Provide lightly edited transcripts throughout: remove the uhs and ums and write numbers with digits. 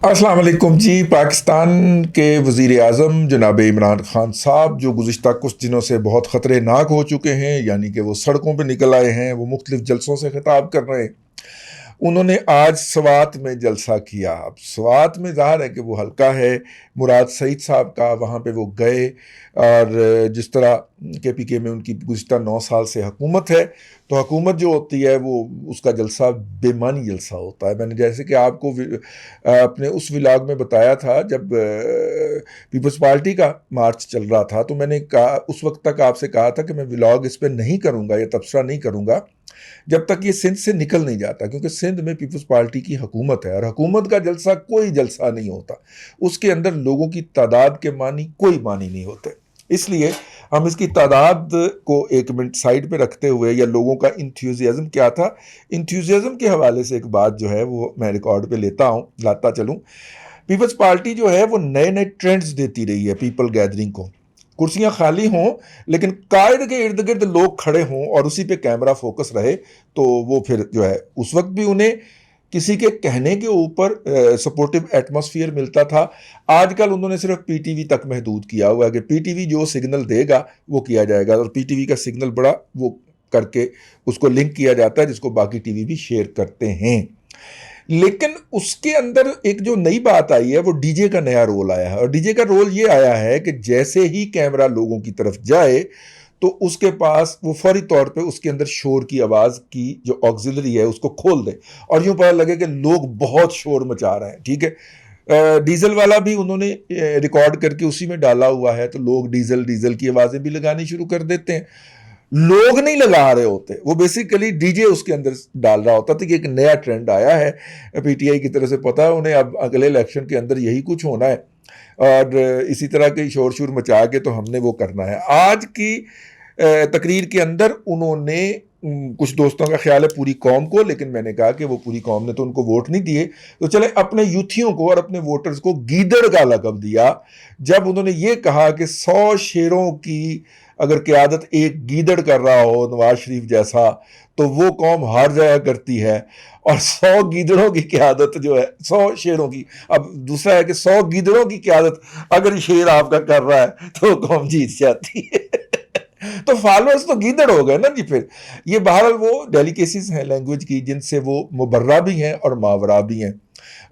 अस्सलाम वालेकुम जी। पाकिस्तान के वज़ीर आज़म जनाब इमरान ख़ान साहब जो गुज़िश्ता कुछ दिनों से बहुत ख़तरनाक हो चुके हैं, यानी कि वो सड़कों पे निकल आए हैं, वो मुख्तलिफ़ जलसों से ख़िताब कर रहे हैं। उन्होंने आज स्वात में जलसा किया। अब स्वात में ज़ाहिर है कि वो हल्का है मुराद सईद साहब का, वहाँ पे वो गए। और जिस तरह KPK में उनकी गुज़िश्ता 9 साल से हुकूमत है, तो हुकूमत जो होती है वो उसका जलसा बेमानी जलसा होता है। मैंने जैसे कि आपको अपने उस व्लॉग में बताया था, जब पीपल्स पार्टी का मार्च चल रहा था, तो मैंने कहा उस वक्त तक आपसे कहा था कि मैं व्लॉग इस पर नहीं करूँगा या तबसरा नहीं करूँगा जब तक ये सिंध से निकल नहीं जाता, क्योंकि सिंध में पीपल्स पार्टी की हुकूमत है और हुकूमत का जलसा कोई जलसा नहीं होता, उसके अंदर लोगों की तादाद के मानी कोई मानी नहीं होते। इसलिए हम इसकी तादाद को एक मिनट साइड पे रखते हुए, या लोगों का इंथ्यूजियाज्म क्या था, इंथ्यूजियाज्म के हवाले से एक बात जो है वो मैं रिकॉर्ड पे लाता चलूँ। पीपल्स पार्टी जो है वो नए नए ट्रेंड्स देती रही है पीपल गैदरिंग को। कुर्सियां खाली हों लेकिन कायद के इर्द गिर्द लोग खड़े हों और उसी पे कैमरा फोकस रहे, तो वो फिर जो है उस वक्त भी उन्हें किसी के कहने के ऊपर सपोर्टिव एटमॉस्फेयर मिलता था। आजकल उन्होंने सिर्फ PTV तक महदूद किया हुआ है कि PTV जो सिग्नल देगा वो किया जाएगा, और PTV का सिग्नल बड़ा वो करके उसको लिंक किया जाता है, जिसको बाकी टीवी भी शेयर करते हैं। लेकिन उसके अंदर एक जो नई बात आई है वो डीजे का नया रोल आया है, और डीजे का रोल ये आया है कि जैसे ही कैमरा लोगों की तरफ जाए तो उसके पास वो फौरी तौर पे उसके अंदर शोर की आवाज़ की जो ऑक्सिलरी है उसको खोल दे, और यूं पता लगे कि लोग बहुत शोर मचा रहे हैं। ठीक है, डीजल वाला भी उन्होंने रिकॉर्ड करके उसी में डाला हुआ है, तो लोग डीजल डीजल की आवाज़ें भी लगानी शुरू कर देते हैं। लोग नहीं लगा रहे होते, वो बेसिकली डीजे उसके अंदर डाल रहा होता था कि एक नया ट्रेंड आया है। PTI की तरफ से पता है उन्हें अब अगले इलेक्शन के अंदर यही कुछ होना है, और इसी तरह के शोर शोर मचा के तो हमने वो करना है। आज की तकरीर के अंदर उन्होंने कुछ दोस्तों का ख्याल है पूरी कौम को, लेकिन मैंने कहा कि वो पूरी कौम ने तो उनको वोट नहीं दिए, तो चले अपने यूथियों को और अपने वोटर्स को गीदड़ का लक़ब दिया, जब उन्होंने ये कहा कि 100 शेरों की अगर क़यादत एक गीदड़ कर रहा हो नवाज शरीफ जैसा, तो वो कौम हार जाया करती है, और 100 गीदड़ों की क़यादत जो है 100 शेरों की। अब दूसरा है कि 100 गीदड़ों की क़यादत अगर शेर आपका कर रहा है तो कौम जीत जाती है। तो फॉलोअर्स तो गीदड़ हो गए ना जी। फिर ये बहरहाल वो डेलिकेसीज हैं लैंग्वेज की, जिनसे वो मुबर्रा भी हैं और मावरा भी हैं,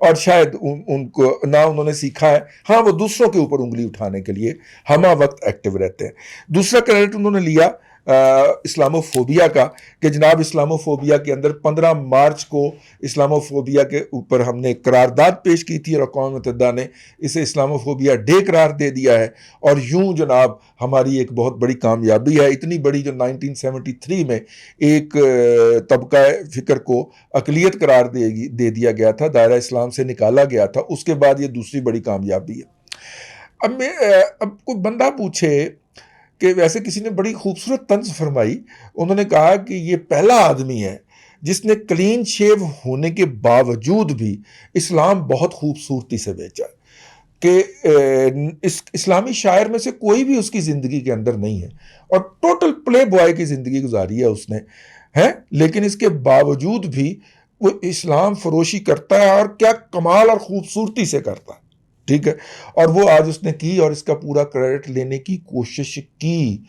और शायद उनको ना उन्होंने सीखा है। हाँ, वो दूसरों के ऊपर उंगली उठाने के लिए हमा वक्त एक्टिव रहते हैं। दूसरा क्रेडिट उन्होंने लिया इस्लामोफोबिया का, कि जनाब इस्लामोफोबिया के अंदर 15 मार्च को इस्लामोफोबिया के ऊपर हमने करारदाद पेश की थी और अक़वाम मुत्तहिदा ने इसे इस्लामोफोबिया डे करार दे दिया है, और यूं जनाब हमारी एक बहुत बड़ी कामयाबी है, इतनी बड़ी जो 1973 में एक तबका फ़िक्र को अक़लियत करार दे दिया गया था, दायरा इस्लाम से निकाला गया था, उसके बाद ये दूसरी बड़ी कामयाबी है। अब कोई बंदा पूछे कि वैसे किसी ने बड़ी खूबसूरत तंज फरमाई, उन्होंने कहा कि ये पहला आदमी है जिसने क्लीन शेव होने के बावजूद भी इस्लाम बहुत खूबसूरती से बेचा, कि इस इस्लामी शायर में से कोई भी उसकी ज़िंदगी के अंदर नहीं है, और टोटल प्ले बॉय की ज़िंदगी गुजारी है उसने, है, लेकिन इसके बावजूद भी वो इस्लाम फरोशी करता है, और क्या कमाल और खूबसूरती से करता है। ठीक है, और वो आज उसने की और इसका पूरा क्रेडिट लेने की कोशिश की।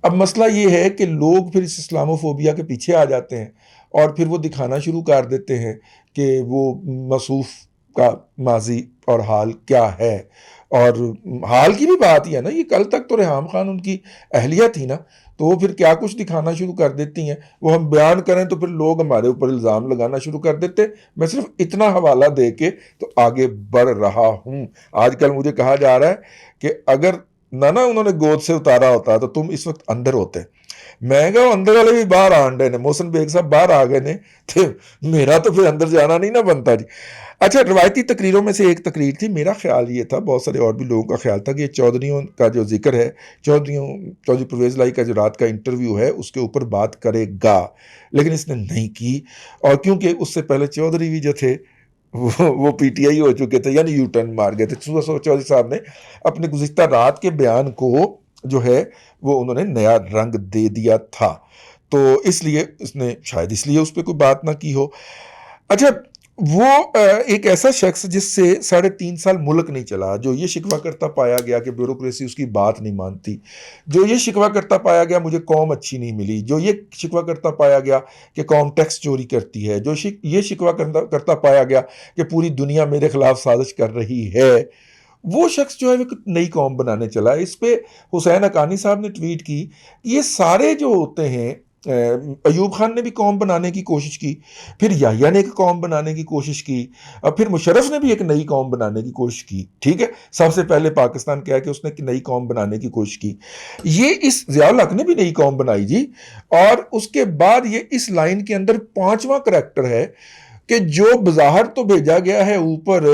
अब मसला ये है कि लोग फिर इस इस्लामोफोबिया के पीछे आ जाते हैं और फिर वो दिखाना शुरू कर देते हैं कि वो मसूफ का माजी और हाल क्या है, और हाल की भी बात ही है ना, ये कल तक तो रेहाम खान उनकी अहलिया थी ना, तो वो फिर क्या कुछ दिखाना शुरू कर देती हैं। वो हम बयान करें तो फिर लोग हमारे ऊपर इल्ज़ाम लगाना शुरू कर देते। मैं सिर्फ इतना हवाला दे के तो आगे बढ़ रहा हूँ। आजकल मुझे कहा जा रहा है कि अगर ना उन्होंने गोद से उतारा होता तो तुम इस वक्त अंदर होते। मैं कहा अंदर वाले भी बाहर आंडे ने, मोहसिन बेग साहब बाहर आ गए ने, तो मेरा तो फिर अंदर जाना नहीं ना बनता जी। अच्छा, रवायती तकरीरों में से एक तकरीर थी, मेरा ख्याल ये था, बहुत सारे और भी लोगों का ख्याल था, कि ये चौधरीयों का जो जिक्र है, चौधरी परवेज़ लाई का जो रात का इंटरव्यू है उसके ऊपर बात करेगा, लेकिन इसने नहीं की। और क्योंकि उससे पहले चौधरी भी जो थे वो PTI हो चुके थे, यानी यू टर्न मार गए थे। चौधरी साहब ने अपने गुज़िश्ता रात के बयान को जो है वो उन्होंने नया रंग दे दिया था, तो इसलिए उसने शायद इसलिए उस पर कोई बात ना की हो। अच्छा, وہ ایک ایسا شخص جس سے 3.5 سال ملک نہیں چلا، جو یہ شکوہ کرتا پایا گیا کہ بیوروکریسی اس کی بات نہیں مانتی، جو یہ شکوہ کرتا پایا گیا مجھے قوم اچھی نہیں ملی، جو یہ شکوہ کرتا پایا گیا کہ قوم ٹیکس چوری کرتی ہے، جو یہ شکوہ کرتا پایا گیا کہ پوری دنیا میرے خلاف سازش کر رہی ہے، وہ شخص جو ہے وہ نئی قوم بنانے چلا ہے۔ اس پہ حسین حقانی صاحب نے ٹویٹ کی، یہ سارے جو ہوتے ہیں، ایوب خان نے بھی قوم بنانے کی کوشش کی، پھر یحییٰ نے ایک قوم بنانے کی کوشش کی، اور پھر مشرف نے بھی ایک نئی قوم بنانے کی کوشش کی، ٹھیک ہے، سب سے پہلے پاکستان کہا کہ اس نے ایک نئی قوم بنانے کی کوشش کی، یہ اس ضیاء الحق نے بھی نئی قوم بنائی جی، اور اس کے بعد یہ اس لائن کے اندر 5واں کریکٹر ہے کہ جو بظاہر تو بھیجا گیا ہے اوپر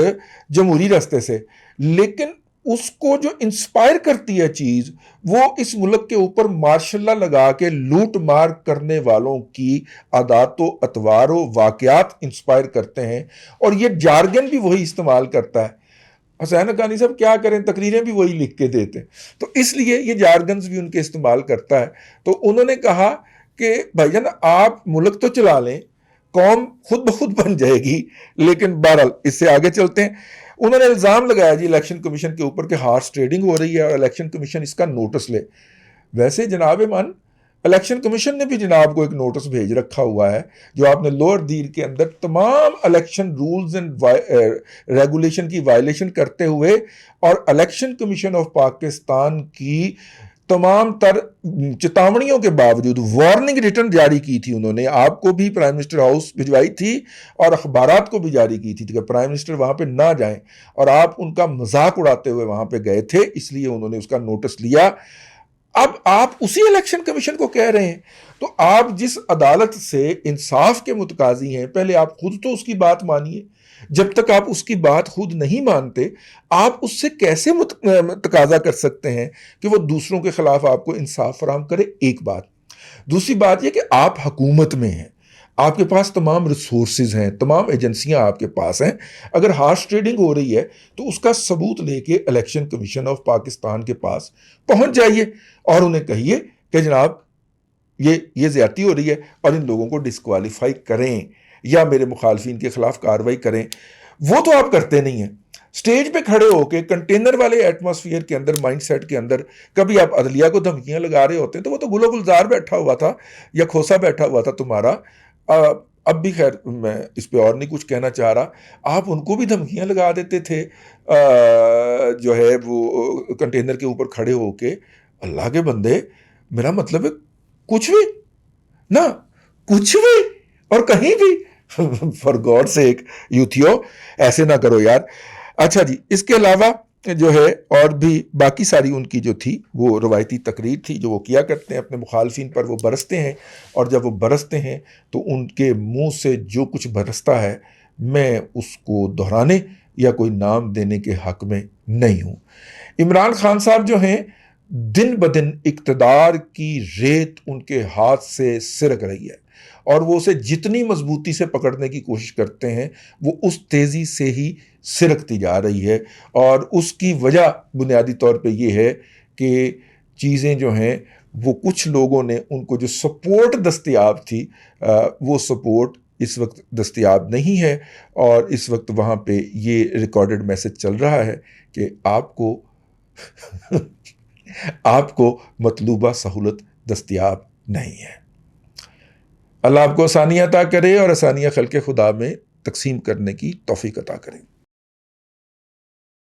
جمہوری راستے سے، لیکن اس کو جو انسپائر کرتی ہے چیز، وہ اس ملک کے اوپر مارشاء اللہ لگا کے لوٹ مار کرنے والوں کی عادات و اطوار و واقعات انسپائر کرتے ہیں، اور یہ جارگن بھی وہی استعمال کرتا ہے۔ حسین حقانی صاحب کیا کریں، تقریریں بھی وہی لکھ کے دیتے ہیں، تو اس لیے یہ جارگنز بھی ان کے استعمال کرتا ہے۔ تو انہوں نے کہا کہ بھائی جان آپ ملک تو چلا لیں، قوم خود بخود بن جائے گی، لیکن بہرحال اس سے آگے چلتے ہیں۔ انہوں نے الزام لگایا جی الیکشن کمیشن کے اوپر کہ ہارس ٹریڈنگ ہو رہی ہے اور الیکشن کمیشن اس کا نوٹس لے۔ ویسے جناب من، الیکشن کمیشن نے بھی جناب کو ایک نوٹس بھیج رکھا ہوا ہے، جو آپ نے لوور دیر کے اندر تمام الیکشن رولز اینڈ ریگولیشن کی وائلیشن کرتے ہوئے، اور الیکشن کمیشن آف پاکستان کی تمام تر چتاونیوں کے باوجود وارننگ ریٹن جاری کی تھی انہوں نے، آپ کو بھی پرائم منسٹر ہاؤس بھجوائی تھی اور اخبارات کو بھی جاری کی تھی کہ پرائم منسٹر وہاں پہ نہ جائیں، اور آپ ان کا مذاق اڑاتے ہوئے وہاں پہ گئے تھے، اس لیے انہوں نے اس کا نوٹس لیا۔ اب آپ اسی الیکشن کمیشن کو کہہ رہے ہیں، تو آپ جس عدالت سے انصاف کے متقاضی ہیں، پہلے آپ خود تو اس کی بات مانیے۔ جب تک آپ اس کی بات خود نہیں مانتے، آپ اس سے کیسے تقاضا کر سکتے ہیں کہ وہ دوسروں کے خلاف آپ کو انصاف فراہم کرے؟ ایک بات۔ دوسری بات یہ کہ آپ حکومت میں ہیں، آپ کے پاس تمام ریسورسز ہیں، تمام ایجنسیاں آپ کے پاس ہیں، اگر ہارس ٹریڈنگ ہو رہی ہے تو اس کا ثبوت لے کے الیکشن کمیشن آف پاکستان کے پاس پہنچ جائیے اور انہیں کہیے کہ جناب یہ زیادتی ہو رہی ہے اور ان لوگوں کو ڈسکوالیفائی کریں یا میرے مخالفین کے خلاف کارروائی کریں۔ وہ تو آپ کرتے نہیں ہیں۔ سٹیج پہ کھڑے ہو کے کنٹینر والے ایٹماسفیئر کے اندر، مائنڈ سیٹ کے اندر، کبھی آپ عدلیہ کو دھمکیاں لگا رہے ہوتے ہیں، تو وہ تو گل و گلزار بیٹھا ہوا تھا یا کھوسا بیٹھا ہوا تھا تمہارا۔ اب بھی خیر میں اس پہ اور نہیں کچھ کہنا چاہ رہا، آپ ان کو بھی دھمکیاں لگا دیتے تھے جو ہے وہ کنٹینر کے اوپر کھڑے ہو کے۔ اللہ کے بندے، میرا مطلب ہے کچھ بھی نہ، کچھ بھی اور کہیں بھی فار گاڈ سیک یوتھیو ایسے نہ کرو یار۔ اچھا جی، اس کے علاوہ جو ہے اور بھی باقی ساری ان کی جو تھی وہ روایتی تقریر تھی جو وہ کیا کرتے ہیں اپنے مخالفین پر، وہ برستے ہیں، اور جب وہ برستے ہیں تو ان کے منہ سے جو کچھ برستا ہے میں اس کو دہرانے یا کوئی نام دینے کے حق میں نہیں ہوں۔ عمران خان صاحب جو ہیں، دن بدن اقتدار کی ریت ان کے ہاتھ سے سرک رہی ہے، اور وہ اسے جتنی مضبوطی سے پکڑنے کی کوشش کرتے ہیں وہ اس تیزی سے ہی سرکتی جا رہی ہے، اور اس کی وجہ بنیادی طور پہ یہ ہے کہ چیزیں جو ہیں وہ کچھ لوگوں نے ان کو جو سپورٹ دستیاب تھی وہ سپورٹ اس وقت دستیاب نہیں ہے، اور اس وقت وہاں پہ یہ ریکارڈڈ میسج چل رہا ہے کہ آپ کو مطلوبہ سہولت دستیاب نہیں ہے۔ اللہ آپ کو آسانیاں عطا کرے اور آسانیاں خلق خدا میں تقسیم کرنے کی توفیق عطا کرے۔